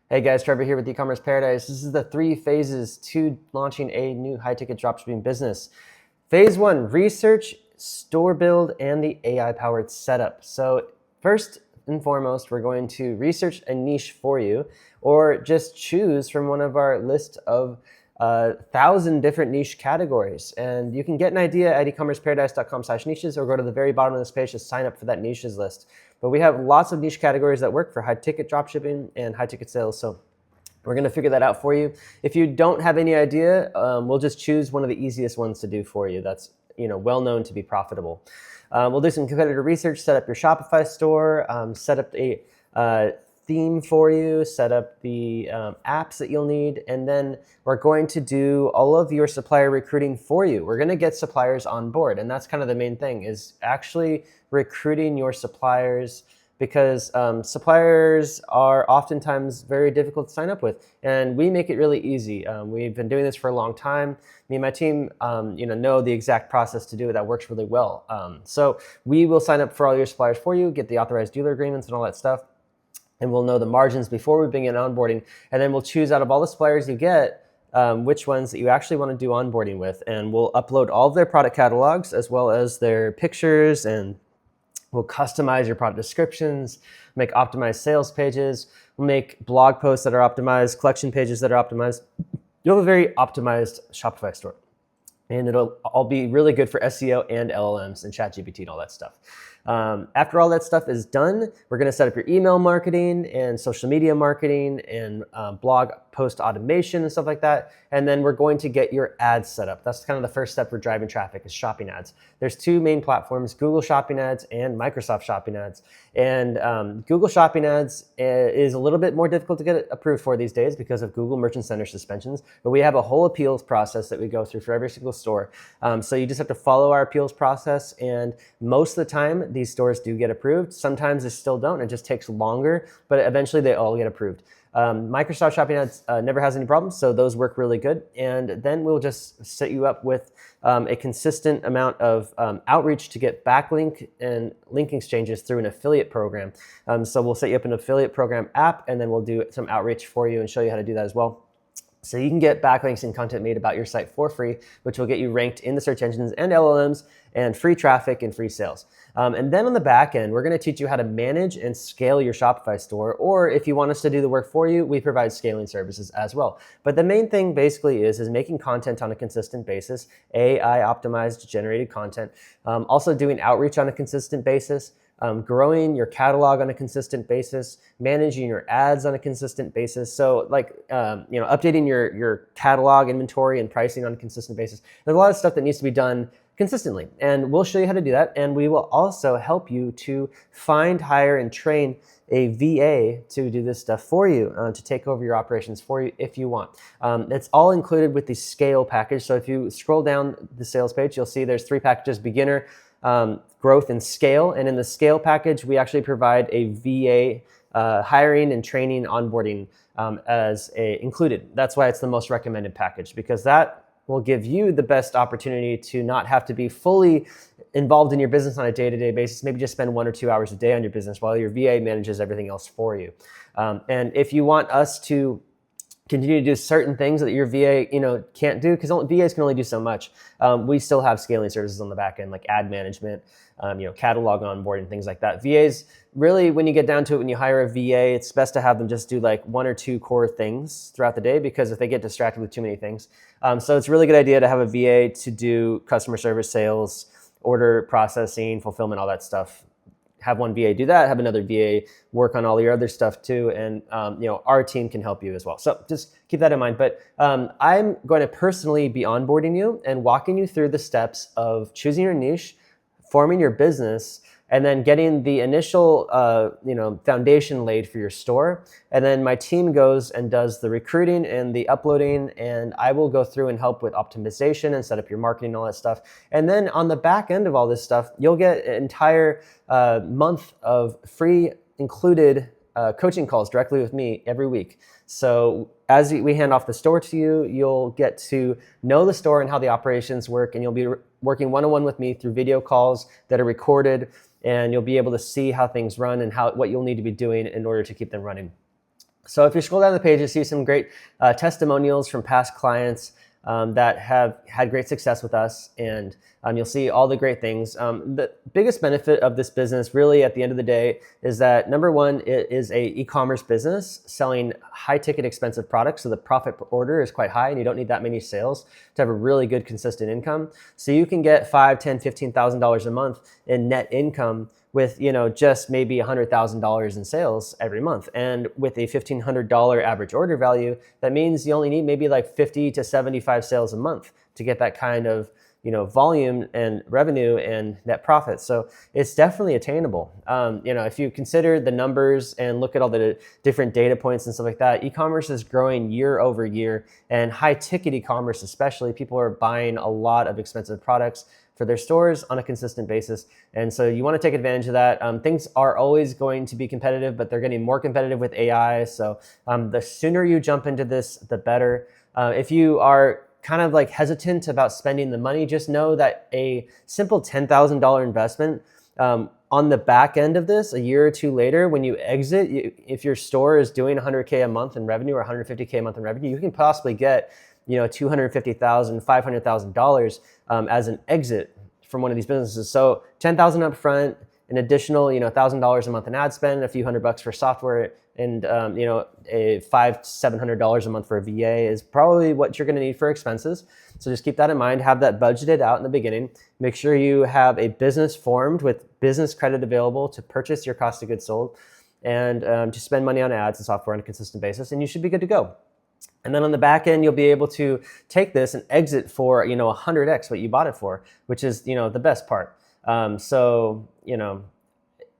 Hey guys, Trevor here with Ecommerce Paradise. This is the 3 phases to launching a new high-ticket dropshipping business. Phase 1, research, store build, and the AI-powered setup. So first and foremost, we're going to research a niche for you, or just choose from one of our list of 1,000 different niche categories. And you can get an idea at ecommerceparadise.com/niches, or go to the very bottom of this page to sign up for that niches list. But we have lots of niche categories that work for high ticket dropshipping and high ticket sales. So we're gonna figure that out for you. If you don't have any idea, we'll just choose one of the easiest ones to do for you that's well known to be profitable. We'll do some competitor research, set up your Shopify store, set up a theme for you, set up the apps that you'll need, and then we're going to do all of your supplier recruiting for you. We're gonna get suppliers on board, and that's kind of the main thing, is actually recruiting your suppliers, because suppliers are oftentimes very difficult to sign up with, and we make it really easy. We've been doing this for a long time. Me and my team know the exact process to do it that works really well. So we will sign up for all your suppliers for you, get the authorized dealer agreements and all that stuff, and we'll know the margins before we begin onboarding, and then we'll choose out of all the suppliers you get which ones that you actually want to do onboarding with, and we'll upload all of their product catalogs as well as their pictures, and we'll customize your product descriptions, make optimized sales pages, we'll make blog posts that are optimized, collection pages that are optimized. You'll have a very optimized Shopify store, and it'll all be really good for SEO and LLMs and ChatGPT and all that stuff. After all that stuff is done, we're going to set up your email marketing and social media marketing and blog post automation and stuff like that. And then we're going to get your ads set up. That's kind of the first step for driving traffic, is shopping ads. There's 2 main platforms, Google Shopping Ads and Microsoft Shopping Ads. And Google Shopping Ads is a little bit more difficult to get approved for these days because of Google Merchant Center suspensions. But we have a whole appeals process that we go through for every single store. So you just have to follow our appeals process, and most of the time these stores do get approved. Sometimes they still don't. It just takes longer, but eventually they all get approved. Microsoft Shopping Ads never has any problems, so those work really good. And then we'll just set you up with a consistent amount of outreach to get backlink and link exchanges through an affiliate program. So we'll set you up an affiliate program app, and then we'll do some outreach for you and show you how to do that as well. So you can get backlinks and content made about your site for free, which will get you ranked in the search engines and LLMs, and free traffic and free sales. And then on the back end, we're gonna teach you how to manage and scale your Shopify store, or if you want us to do the work for you, we provide scaling services as well. But the main thing basically is making content on a consistent basis, AI optimized generated content, also doing outreach on a consistent basis, growing your catalog on a consistent basis, managing your ads on a consistent basis. So updating your catalog inventory and pricing on a consistent basis. There's a lot of stuff that needs to be done consistently, and we'll show you how to do that. And we will also help you to find, hire, and train a VA to do this stuff for you, to take over your operations for you if you want. It's all included with the scale package. So if you scroll down the sales page, you'll see there's 3 packages: beginner, growth, and scale. And in the scale package, we actually provide a VA hiring and training onboarding included. That's why it's the most recommended package, because that will give you the best opportunity to not have to be fully involved in your business on a day-to-day basis. Maybe just spend 1 or 2 hours a day on your business while your VA manages everything else for you. And if you want us to continue to do certain things that your VA can't do, because VAs can only do so much, we still have scaling services on the back end, like ad management, catalog onboarding, things like that. VAs, really, when you get down to it, when you hire a VA, it's best to have them just do like 1 or 2 core things throughout the day, because if they get distracted with too many things. So it's a really good idea to have a VA to do customer service, sales, order processing, fulfillment, all that stuff. Have one VA do that, have another VA work on all your other stuff too, and our team can help you as well. So just keep that in mind. But I'm going to personally be onboarding you and walking you through the steps of choosing your niche, forming your business, and then getting the initial foundation laid for your store. And then my team goes and does the recruiting and the uploading, and I will go through and help with optimization and set up your marketing and all that stuff. And then on the back end of all this stuff, you'll get an entire month of free included coaching calls directly with me every week. So as we hand off the store to you, you'll get to know the store and how the operations work, and you'll be working one-on-one with me through video calls that are recorded, and you'll be able to see how things run and what you'll need to be doing in order to keep them running. So if you scroll down the page, you see some great testimonials from past clients that have had great success with us, and you'll see all the great things. The biggest benefit of this business really at the end of the day is that number one, it is a e-commerce business selling high ticket expensive products. So the profit per order is quite high and you don't need that many sales to have a really good consistent income. So you can get $5, $10, $15,000 a month in net income with just maybe $100,000 in sales every month. And with a $1,500 average order value, that means you only need maybe like 50 to 75 sales a month to get that kind of volume and revenue and net profit. So it's definitely attainable. If you consider the numbers and look at all the different data points and stuff like that, e-commerce is growing year over year, and high ticket e-commerce especially, people are buying a lot of expensive products for their stores on a consistent basis. And so you want to take advantage of that. Things are always going to be competitive, but they're getting more competitive with AI. So the sooner you jump into this, the better. If you are kind of like hesitant about spending the money, just know that a simple $10,000 investment on the back end of this, a year or two later, when you exit, if your store is doing 100K a month in revenue or 150K a month in revenue, you can possibly get $250,000, $500,000 as an exit from one of these businesses. So $10,000 up front, an additional $1,000 a month in ad spend, a few $100 for software, and a $500-$700 a month for a VA is probably what you're going to need for expenses. So just keep that in mind. Have that budgeted out in the beginning. Make sure you have a business formed with business credit available to purchase your cost of goods sold, and to spend money on ads and software on a consistent basis, and you should be good to go. And then on the back end, you'll be able to take this and exit for 100x what you bought it for, which is the best part.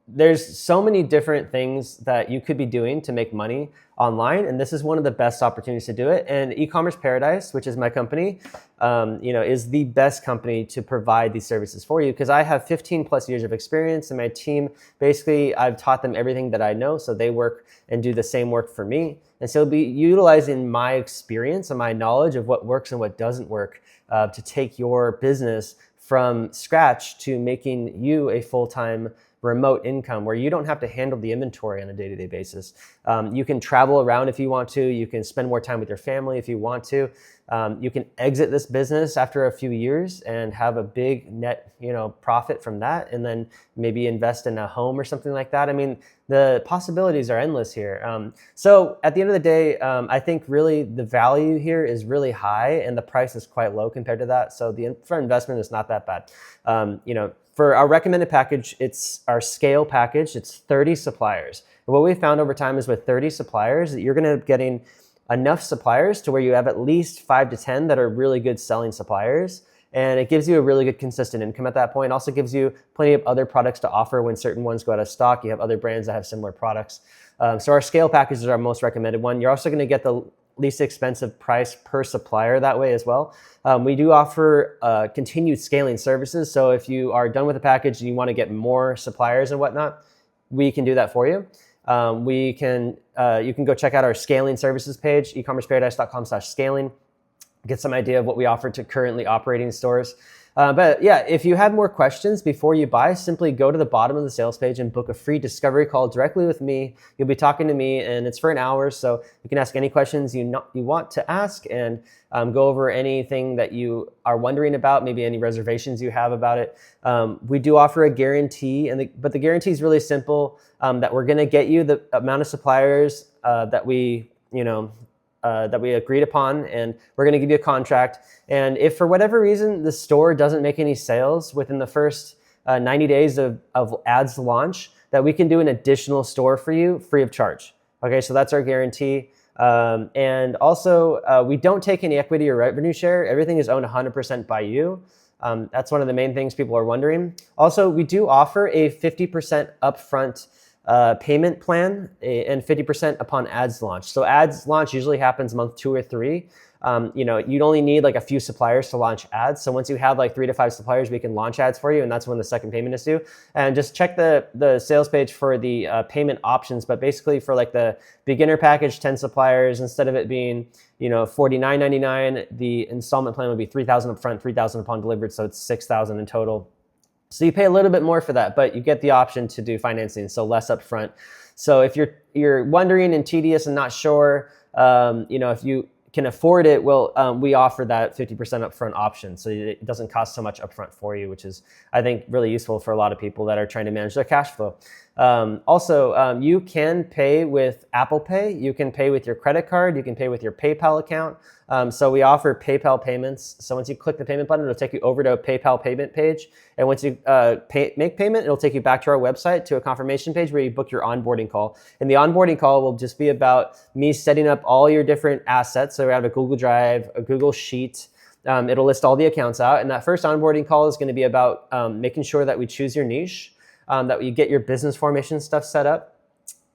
There's so many different things that you could be doing to make money online, and this is one of the best opportunities to do it. And Ecommerce Paradise, which is my company, is the best company to provide these services for you, because I have 15 plus years of experience, and my team, basically, I've taught them everything that I know, so they work and do the same work for me. And so be utilizing my experience and my knowledge of what works and what doesn't work to take your business from scratch to making you a full-time remote income where you don't have to handle the inventory on a day-to-day basis. You can travel around if you want to. You can spend more time with your family if you want to. You can exit this business after a few years and have a big net, profit from that, and then maybe invest in a home or something like that. I mean, the possibilities are endless here. So at the end of the day, I think really the value here is really high and the price is quite low compared to that. So the upfront investment is not that bad. For our recommended package, it's our scale package. It's 30 suppliers. And what we found over time is with 30 suppliers, that you're going to be getting enough suppliers to where you have at least 5 to 10 that are really good selling suppliers. And it gives you a really good consistent income at that point. It also gives you plenty of other products to offer when certain ones go out of stock. You have other brands that have similar products. So our scale package is our most recommended one. You're also going to get the least expensive price per supplier that way as well. We do offer continued scaling services. So if you are done with the package and you want to get more suppliers and whatnot, we can do that for you. You can go check out our scaling services page, ecommerceparadise.com/scaling, get some idea of what we offer to currently operating stores. But yeah, if you have more questions before you buy, simply go to the bottom of the sales page and book a free discovery call directly with me. You'll be talking to me, and it's for an hour, so you can ask any questions you want to ask, and go over anything that you are wondering about, maybe any reservations you have about it. We do offer a guarantee, but the guarantee is really simple, that we're going to get you the amount of suppliers that we agreed upon, and we're going to give you a contract. And if for whatever reason the store doesn't make any sales within the first 90 days of ads launch, that we can do an additional store for you free of charge. Okay, so that's our guarantee. And also, we don't take any equity or revenue share. Everything is owned 100% by you. That's one of the main things people are wondering. Also, we do offer a 50% upfront payment plan and 50% upon ads launch. So ads launch usually happens month 2 or 3. You'd only need like a few suppliers to launch ads. So once you have like 3 to 5 suppliers, we can launch ads for you, and that's when the second payment is due. And just check the sales page for the payment options. But basically for like the beginner package, 10 suppliers, instead of it being $49.99, the installment plan would be $3,000 upfront, $3,000 upon delivered, so it's $6,000 in total. So you pay a little bit more for that, but you get the option to do financing, so less upfront. So if you're wondering and tedious and not sure, if you can afford it, well, we offer that 50% upfront option. So it doesn't cost so much upfront for you, which is, I think, really useful for a lot of people that are trying to manage their cash flow. Also, you can pay with Apple Pay. You can pay with your credit card. You can pay with your PayPal account. So we offer PayPal payments. So once you click the payment button, it'll take you over to a PayPal payment page. And once you make payment, it'll take you back to our website to a confirmation page where you book your onboarding call. And the onboarding call will just be about me setting up all your different assets. So we have a Google Drive, a Google Sheet. It'll list all the accounts out. And that first onboarding call is going to be about making sure that we choose your niche, that we get your business formation stuff set up,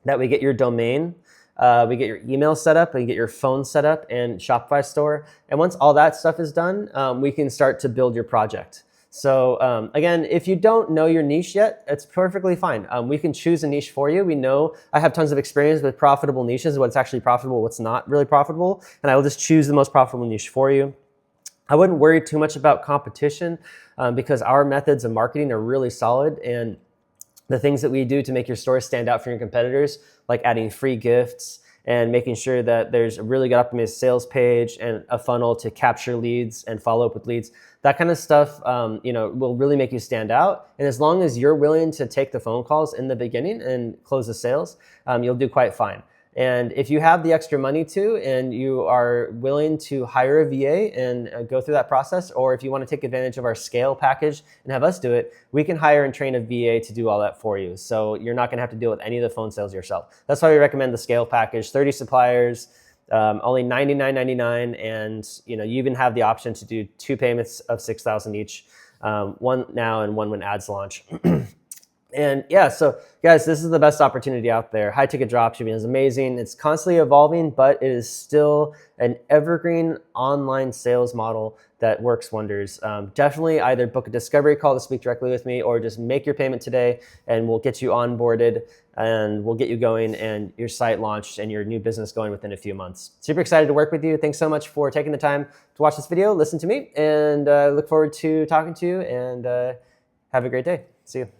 that we get your domain, we get your email set up, we get your phone set up and Shopify store. And once all that stuff is done, we can start to build your project. So again, if you don't know your niche yet, it's perfectly fine. We can choose a niche for you. We know I have tons of experience with profitable niches, what's actually profitable, what's not really profitable, and I will just choose the most profitable niche for you. I wouldn't worry too much about competition because our methods of marketing are really solid, and the things that we do to make your store stand out from your competitors, like adding free gifts and making sure that there's a really good optimized sales page and a funnel to capture leads and follow up with leads, that kind of stuff, will really make you stand out. And as long as you're willing to take the phone calls in the beginning and close the sales, you'll do quite fine. And if you have the extra money to, and you are willing to hire a VA and go through that process, or if you want to take advantage of our scale package and have us do it, we can hire and train a VA to do all that for you. So you're not going to have to deal with any of the phone sales yourself. That's why we recommend the scale package, 30 suppliers, only $99.99. And you even have the option to do 2 payments of $6,000 each, one now and one when ads launch. And yeah, so guys, this is the best opportunity out there. High ticket dropshipping is amazing. It's constantly evolving, but it is still an evergreen online sales model that works wonders. Definitely either book a discovery call to speak directly with me, or just make your payment today and we'll get you onboarded and we'll get you going and your site launched and your new business going within a few months. Super excited to work with you. Thanks so much for taking the time to watch this video, listen to me, and look forward to talking to you, and have a great day. See you.